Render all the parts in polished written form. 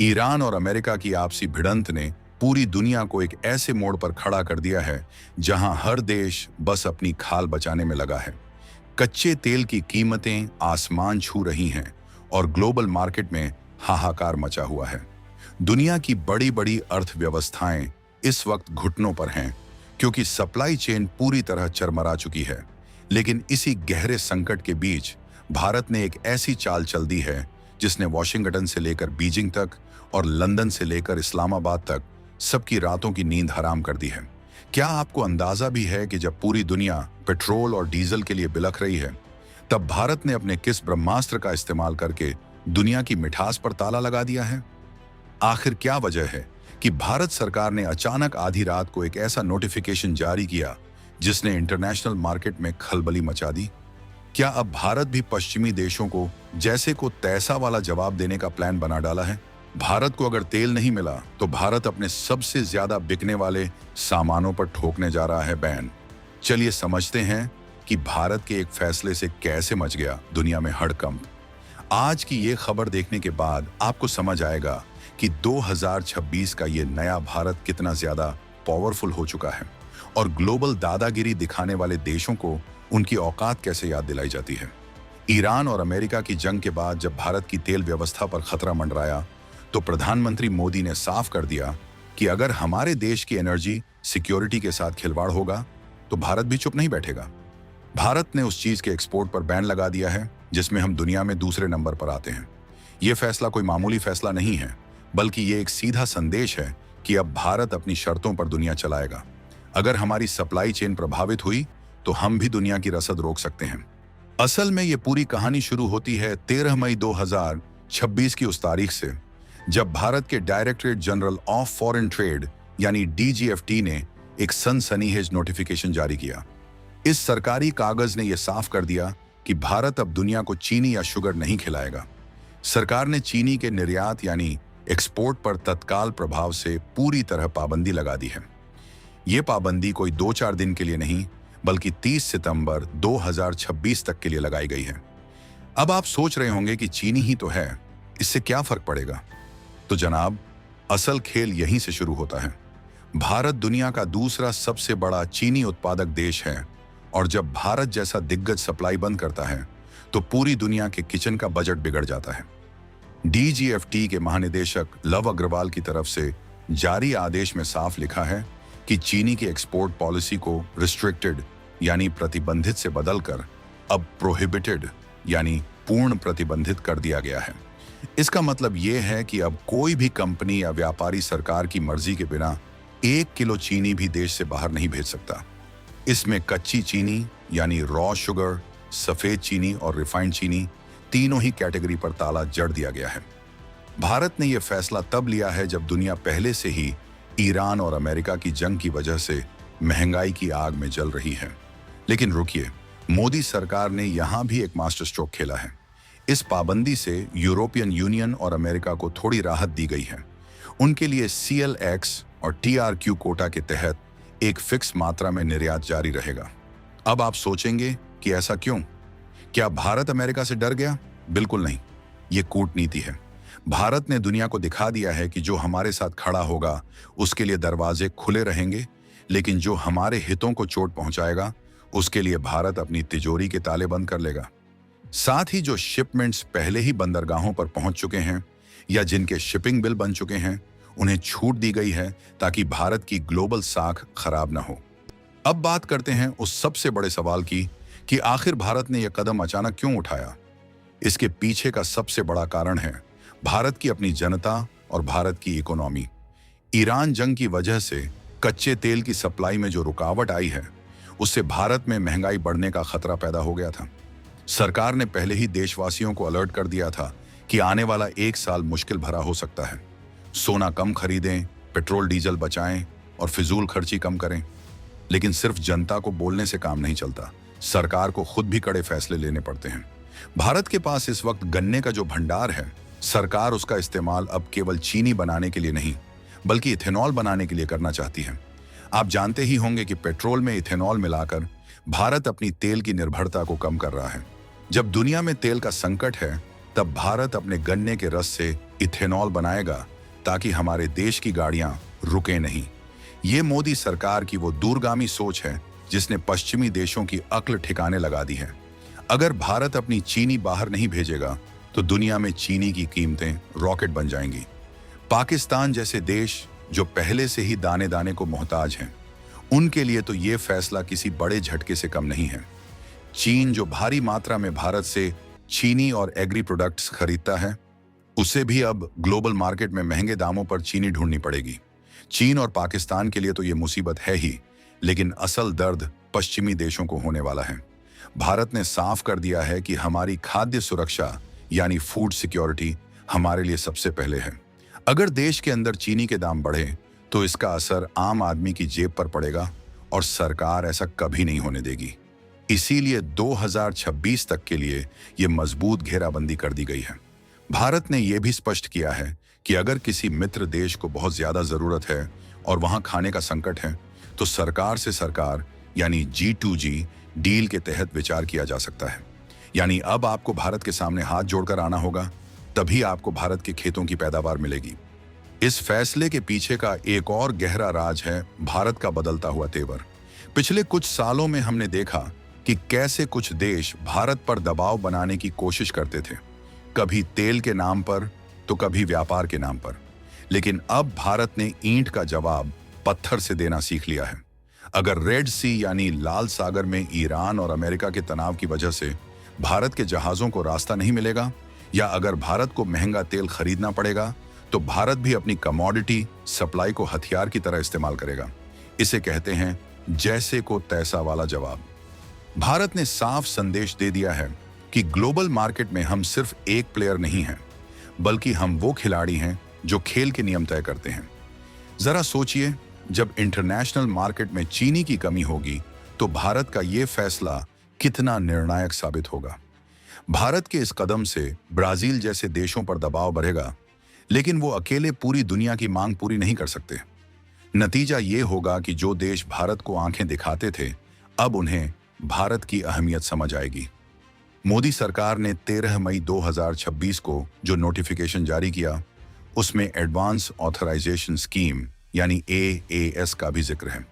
Iran और America की आपसी भिड़ंत ने पूरी दुनिया को एक ऐसे मोड़ पर खड़ा कर दिया है जहां हर देश बस अपनी खाल बचाने में लगा है। कच्चे तेल की कीमतें आसमान छू रही हैं और ग्लोबल मार्केट में हाहाकार मचा हुआ है। दुनिया की बड़ी बड़ी अर्थव्यवस्थाएं इस वक्त घुटनों पर हैं क्योंकि सप्लाई चेन पूरी तरह चरमरा चुकी है। लेकिन इसी गहरे संकट के बीच भारत ने एक ऐसी चाल चल दी है जिसने वॉशिंगटन से लेकर बीजिंग तक और लंदन से लेकर इस्लामाबाद तक सबकी रातों की नींद हराम कर दी है। क्या आपको अंदाजा भी है कि जब पूरी दुनिया पेट्रोल और डीजल के लिए बिलख रही है, तब भारत ने अपने किस ब्रह्मास्त्र का इस्तेमाल करके दुनिया की मिठास पर ताला लगा दिया है? आखिर क्या वजह है कि भारत सरकार ने अचानक आधी रात को एक ऐसा नोटिफिकेशन जारी किया जिसने इंटरनेशनल मार्केट में खलबली मचा दी? क्या अब भारत भी पश्चिमी देशों को जैसे को तैसा वाला जवाब देने का प्लान बना डाला है? भारत को अगर तेल नहीं मिला तो भारत अपने सबसे ज्यादा बिकने वाले सामानों पर ठोकने जा रहा है बैन। चलिए समझते हैं कि भारत के एक फैसले से कैसे मच गया दुनिया में हड़कंप। आज की ये खबर देखने के बाद आपको समझ आएगा कि 2026 का ये नया भारत कितना ज्यादा पावरफुल हो चुका है और ग्लोबल दादागिरी दिखाने वाले देशों को उनकी औकात कैसे याद दिलाई जाती है। ईरान और अमेरिका की जंग के बाद जब भारत की तेल व्यवस्था पर खतरा मंडराया तो प्रधानमंत्री मोदी ने साफ कर दिया कि अगर हमारे देश की एनर्जी सिक्योरिटी के साथ खिलवाड़ होगा तो भारत भी चुप नहीं बैठेगा। भारत ने उस चीज के एक्सपोर्ट पर बैन लगा दिया है जिसमें हम दुनिया में दूसरे नंबर पर आते हैं। यह फैसला कोई मामूली फैसला नहीं है, बल्कि ये एक सीधा संदेश है कि अब भारत अपनी शर्तों पर दुनिया चलाएगा। अगर हमारी सप्लाई चेन प्रभावित हुई तो हम भी दुनिया की रसद रोक सकते हैं। असल में ये पूरी कहानी शुरू होती है 13 मई 2026 की उस तारीख से, जब भारत के directorate general of foreign trade यानी डीजीएफटी ने एक सनसनीखेज नोटिफिकेशन जारी किया। इस सरकारी कागज ने यह साफ कर दिया कि भारत अब दुनिया को चीनी या शुगर नहीं खिलाएगा। सरकार ने चीनी के निर्यात यानी एक्सपोर्ट पर तत्काल प्रभाव से पूरी तरह पाबंदी लगा दी है। ये पाबंदी कोई 2-4 दिन के लिए नहीं, बल्कि 30 सितंबर 2026 तक के लिए लगाई गई है। अब आप सोच रहे होंगे कि चीनी ही तो है, इससे क्या फर्क पड़ेगा? तो जनाब, असल खेल यहीं से शुरू होता है। भारत दुनिया का दूसरा सबसे बड़ा चीनी उत्पादक देश है और जब भारत जैसा दिग्गज सप्लाई बंद करता है तो पूरी दुनिया के किचन का बजट बिगड़ जाता है। डीजीएफटी के महानिदेशक लव अग्रवाल की तरफ से जारी आदेश में साफ लिखा है कि चीनी की एक्सपोर्ट पॉलिसी को रिस्ट्रिक्टेड यानी प्रतिबंधित से बदलकर अब प्रोहिबिटेड यानी पूर्ण प्रतिबंधित कर दिया गया है। इसका मतलब यह है कि अब कोई भी कंपनी या व्यापारी सरकार की मर्जी के बिना 1 किलो चीनी भी देश से बाहर नहीं भेज सकता। इसमें कच्ची चीनी यानी रॉ शुगर, सफेद चीनी और रिफाइंड चीनी तीनों ही कैटेगरी पर ताला जड़ दिया गया है। भारत ने यह फैसला तब लिया है जब दुनिया पहले से ही ईरान और अमेरिका की जंग की वजह से महंगाई की आग में जल रही है। लेकिन रुकिए, मोदी सरकार ने यहां भी एक मास्टर स्ट्रोक खेला है। इस पाबंदी से यूरोपियन यूनियन और अमेरिका को थोड़ी राहत दी गई है। उनके लिए CLX और TRQ कोटा के तहत एक फिक्स मात्रा में निर्यात जारी रहेगा। अब आप सोचेंगे कि ऐसा क्यों? क्या भारत अमेरिका से डर गया? बिल्कुल नहीं, ये कूटनीति है। भारत ने दुनिया को दिखा दिया है कि जो हमारे साथ खड़ा होगा उसके लिए दरवाजे खुले रहेंगे, लेकिन जो हमारे हितों को चोट पहुंचाएगा उसके लिए भारत अपनी तिजोरी के ताले बंद कर लेगा। साथ ही जो शिपमेंट्स पहले ही बंदरगाहों पर पहुंच चुके हैं या जिनके शिपिंग बिल बन चुके हैं, उन्हें छूट दी गई है ताकि भारत की ग्लोबल साख खराब न हो। अब बात करते हैं उस सबसे बड़े सवाल की कि आखिर भारत ने यह कदम अचानक क्यों उठाया। इसके पीछे का सबसे बड़ा कारण है भारत की अपनी जनता और भारत की इकोनॉमी। ईरान जंग की वजह से कच्चे तेल की सप्लाई में जो रुकावट आई है, उससे भारत में महंगाई बढ़ने का खतरा पैदा हो गया था। सरकार ने पहले ही देशवासियों को अलर्ट कर दिया था कि आने वाला 1 साल मुश्किल भरा हो सकता है। सोना कम खरीदें, पेट्रोल डीजल बचाएं और फिजूल खर्ची कम करें। लेकिन सिर्फ जनता को बोलने से काम नहीं चलता, सरकार को खुद भी कड़े फैसले लेने पड़ते हैं। भारत के पास इस वक्त गन्ने का जो भंडार है, सरकार उसका इस्तेमाल अब केवल चीनी बनाने के लिए नहीं, बल्कि इथेनॉल बनाने के लिए करना चाहती है। आप जानते ही होंगे कि पेट्रोल में इथेनॉल मिलाकर भारत अपनी तेल की निर्भरता को कम कर रहा है। जब दुनिया में तेल का संकट है तब भारत अपने गन्ने के रस से इथेनॉल बनाएगा ताकि हमारे देश की गाड़ियां रुके नहीं। ये मोदी सरकार की वो दूरगामी सोच है जिसने पश्चिमी देशों की अक्ल ठिकाने लगा दी है। अगर भारत अपनी चीनी बाहर नहीं भेजेगा तो दुनिया में चीनी की कीमतें रॉकेट बन जाएंगी। पाकिस्तान जैसे देश जो पहले से ही दाने दाने को मोहताज हैं, उनके लिए तो ये फैसला किसी बड़े झटके से कम नहीं है। चीन जो भारी मात्रा में भारत से चीनी और एग्री प्रोडक्ट्स खरीदता है, उसे भी अब ग्लोबल मार्केट में महंगे दामों पर चीनी ढूंढनी पड़ेगी। चीन और पाकिस्तान के लिए तो ये मुसीबत है ही, लेकिन असल दर्द पश्चिमी देशों को होने वाला है। भारत ने साफ कर दिया है कि हमारी खाद्य सुरक्षा यानी फूड सिक्योरिटी हमारे लिए सबसे पहले है। अगर देश के अंदर चीनी के दाम बढ़े तो इसका असर आम आदमी की जेब पर पड़ेगा और सरकार ऐसा कभी नहीं होने देगी। इसीलिए 2026 तक के लिए ये मजबूत घेराबंदी कर दी गई है। भारत ने यह भी स्पष्ट किया है कि अगर किसी मित्र देश को बहुत ज्यादा जरूरत है और वहां खाने का संकट है तो सरकार से सरकार यानी G2G डील के तहत विचार किया जा सकता है। यानी अब आपको भारत के सामने हाथ जोड़कर आना होगा, तभी आपको भारत के खेतों की पैदावार मिलेगी। इस फैसले के पीछे का एक और गहरा राज है भारत का बदलता हुआ तेवर। पिछले कुछ सालों में हमने देखा कि कैसे कुछ देश भारत पर दबाव बनाने की कोशिश करते थे, कभी तेल के नाम पर तो कभी व्यापार के नाम पर। लेकिन अब भारत ने ईंट का जवाब पत्थर से देना सीख लिया है। अगर रेड सी यानी लाल सागर में ईरान और अमेरिका के तनाव की वजह से भारत के जहाजों को रास्ता नहीं मिलेगा, या अगर भारत को महंगा तेल खरीदना पड़ेगा, तो भारत भी अपनी कमोडिटी सप्लाई को हथियार की तरह इस्तेमाल करेगा। इसे कहते हैं जैसे को तैसा वाला जवाब। भारत ने साफ संदेश दे दिया है कि ग्लोबल मार्केट में हम सिर्फ एक प्लेयर नहीं हैं, बल्कि हम वो खिलाड़ी हैं जो खेल के नियम तय करते हैं। जरा सोचिए, जब इंटरनेशनल मार्केट में चीनी की कमी होगी तो भारत का ये फैसला कितना निर्णायक साबित होगा। भारत के इस कदम से ब्राजील जैसे देशों पर दबाव बढ़ेगा, लेकिन वो अकेले पूरी दुनिया की मांग पूरी नहीं कर सकते। नतीजा ये होगा कि जो देश भारत को आंखें दिखाते थे, अब उन्हें भारत की अहमियत समझ आएगी। मोदी सरकार ने 13 मई 2026 को जो नोटिफिकेशन जारी किया, उसमें एडवांस ऑथराइजेशन स्कीम यानी AAS का भी जिक्र है।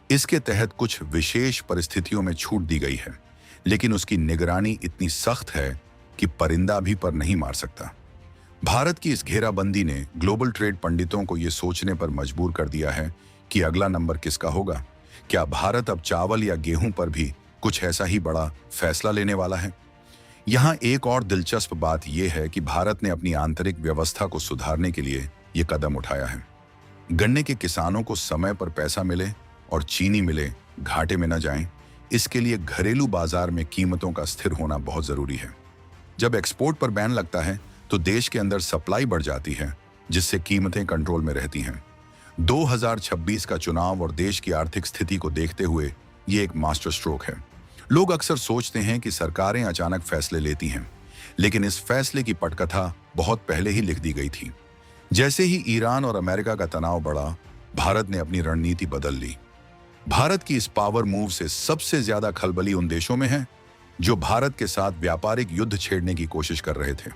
इसके तहत कुछ विशेष परिस्थितियों में छूट दी गई है, लेकिन उसकी निगरानी इतनी सख्त है कि परिंदा भी पर नहीं मार सकता। भारत की इस घेराबंदी ने ग्लोबल ट्रेड पंडितों को यह सोचने पर मजबूर कर दिया है कि अगला नंबर किसका होगा। क्या भारत अब चावल या गेहूं पर भी कुछ ऐसा ही बड़ा फैसला लेने वाला है? यहाँ एक और दिलचस्प बात यह है कि भारत ने अपनी आंतरिक व्यवस्था को सुधारने के लिए यह कदम उठाया है। गन्ने के किसानों को समय पर पैसा मिले और चीनी मिले, घाटे में न जाएं, इसके लिए घरेलू बाजार में कीमतों का स्थिर होना बहुत जरूरी है। जब एक्सपोर्ट पर बैन लगता है तो देश के अंदर सप्लाई बढ़ जाती है, जिससे कीमतें कंट्रोल में रहती हैं। 2026 का चुनाव और देश की आर्थिक स्थिति को देखते हुए ये एक मास्टर स्ट्रोक है। लोग अक्सर सोचते हैं कि सरकारें अचानक फैसले लेती हैं, लेकिन इस फैसले की पटकथा बहुत पहले ही लिख दी गई थी। जैसे ही ईरान और अमेरिका का तनाव बढ़ा, भारत ने अपनी रणनीति बदल ली। भारत की इस पावर मूव से सबसे ज्यादा खलबली उन देशों में है जो भारत के साथ व्यापारिक युद्ध छेड़ने की कोशिश कर रहे थे।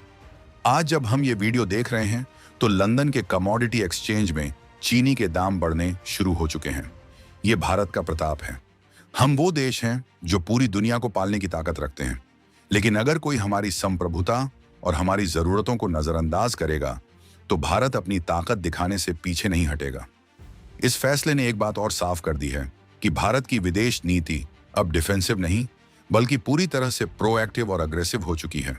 आज जब हम ये वीडियो देख रहे हैं तो लंदन के कमोडिटी एक्सचेंज में चीनी के दाम बढ़ने शुरू हो चुके हैं। ये भारत का प्रताप है। हम वो देश हैं जो पूरी दुनिया को पालने की ताकत रखते हैं, लेकिन अगर कोई हमारी संप्रभुता और हमारी जरूरतों को नजरअंदाज करेगा तो भारत अपनी ताकत दिखाने से पीछे नहीं हटेगा। इस फैसले ने एक बात और साफ कर दी है कि भारत की विदेश नीति अब डिफेंसिव नहीं, बल्कि पूरी तरह से प्रोएक्टिव और अग्रेसिव हो चुकी है।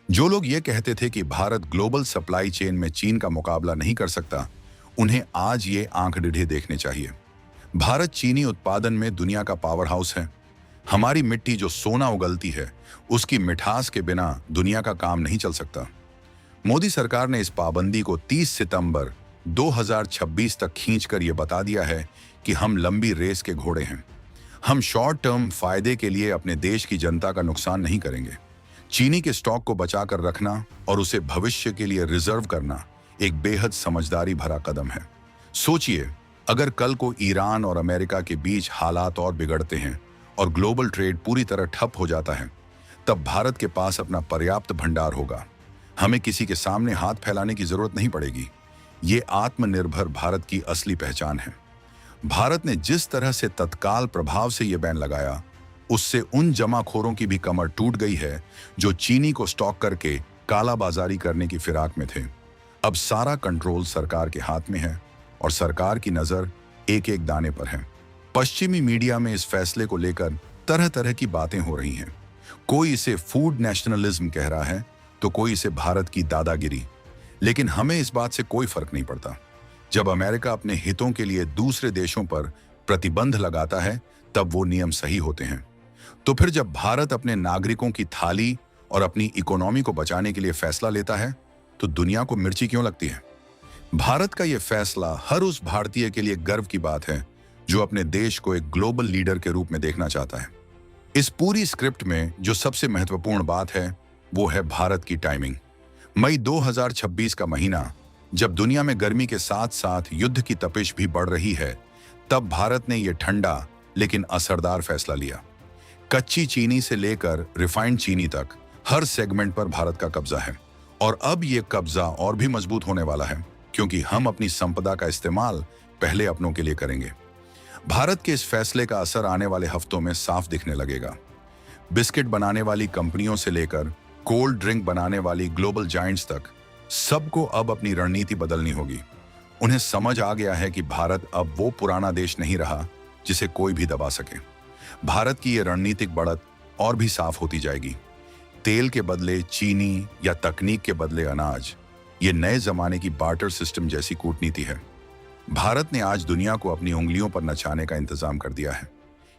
जो लोग ये कहते थे कि भारत ग्लोबल सप्लाई चेन में चीन का मुकाबला नहीं कर सकता, उन्हें आज ये आंख टेढ़े देखने चाहिए। भारत चीनी उत्पादन में दुनिया का पावर हाउस है। हमारी मिट्टी जो सोना उगलती है, उसकी मिठास के बिना दुनिया का काम नहीं चल सकता। मोदी सरकार ने इस पाबंदी को 30 सितंबर 2026 तक खींचकर यह बता दिया है कि हम लंबी रेस के घोड़े हैं। हम शॉर्ट टर्म फायदे के लिए अपने देश की जनता का नुकसान नहीं करेंगे। चीनी के स्टॉक को बचाकर रखना और उसे भविष्य के लिए रिजर्व करना एक बेहद समझदारी भरा कदम है। सोचिए, अगर कल को ईरान और अमेरिका के बीच हालात और बिगड़ते हैं और ग्लोबल ट्रेड पूरी तरह ठप हो जाता है, तब भारत के पास अपना पर्याप्त भंडार होगा। हमें किसी के सामने हाथ फैलाने की जरूरत नहीं पड़ेगी। ये आत्मनिर्भर भारत की असली पहचान है। भारत ने जिस तरह से तत्काल प्रभाव से यह बैन लगाया, उससे उन जमाखोरों की भी कमर टूट गई है जो चीनी को स्टॉक करके कालाबाजारी करने की फिराक में थे। अब सारा कंट्रोल सरकार के हाथ में है और सरकार की नजर एक एक दाने पर है। पश्चिमी मीडिया में इस फैसले को लेकर तरह तरह की बातें हो रही हैं। कोई इसे फूड नेशनलिज्म कह रहा है तो कोई इसे भारत की दादागिरी। लेकिन हमें इस बात से कोई फर्क नहीं पड़ता। जब अमेरिका अपने हितों के लिए दूसरे देशों पर प्रतिबंध लगाता है, तब वो नियम सही होते हैं। तो फिर जब भारत अपने नागरिकों की थाली और अपनी इकोनॉमी को बचाने के लिए फैसला लेता है, तो दुनिया को मिर्ची क्यों लगती है? भारत का यह फैसला हर उस भारतीय के लिए गर्व की बात है जो अपने देश को एक ग्लोबल लीडर के रूप में देखना चाहता है। इस पूरी स्क्रिप्ट में जो सबसे महत्वपूर्ण बात है, वो है भारत की टाइमिंग। मई 2026 का महीना, जब दुनिया में गर्मी के साथ साथ युद्ध की तपिश भी बढ़ रही है, तब भारत ने यह ठंडा लेकिन असरदार फैसला लिया। कच्ची चीनी से लेकर रिफाइंड चीनी तक हर सेगमेंट पर भारत का कब्जा है। और अब यह कब्जा और भी मजबूत होने वाला है, क्योंकि हम अपनी संपदा का इस्तेमाल पहले अपनों के लिए करेंगे। भारत के इस फैसले का असर आने वाले हफ्तों में साफ दिखने लगेगा। बिस्किट बनाने वाली कंपनियों से लेकर कोल्ड ड्रिंक बनाने वाली ग्लोबल जायंट्स तक सबको अब अपनी रणनीति बदलनी होगी। उन्हें समझ आ गया है कि भारत अब वो पुराना देश नहीं रहा जिसे कोई भी दबा सके। भारत की ये रणनीतिक बढ़त और भी साफ होती जाएगी। तेल के बदले चीनी या तकनीक के बदले अनाज, ये नए जमाने की बार्टर सिस्टम जैसी कूटनीति है। भारत ने आज दुनिया को अपनी उंगलियों पर नचाने का इंतजाम कर दिया है।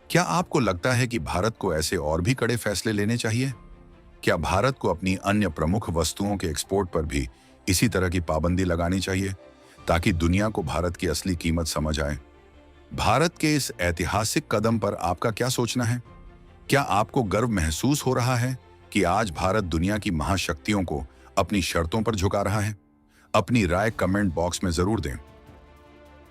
क्या आपको लगता है कि भारत को ऐसे और भी कड़े फैसले लेने चाहिए? क्या भारत को अपनी अन्य प्रमुख वस्तुओं के एक्सपोर्ट पर भी इसी तरह की पाबंदी लगानी चाहिए, ताकि दुनिया को भारत की असली कीमत समझ आए? भारत के इस ऐतिहासिक कदम पर आपका क्या सोचना है? क्या आपको गर्व महसूस हो रहा है कि आज भारत दुनिया की महाशक्तियों को अपनी शर्तों पर झुका रहा है? अपनी राय कमेंट बॉक्स में जरूर दें।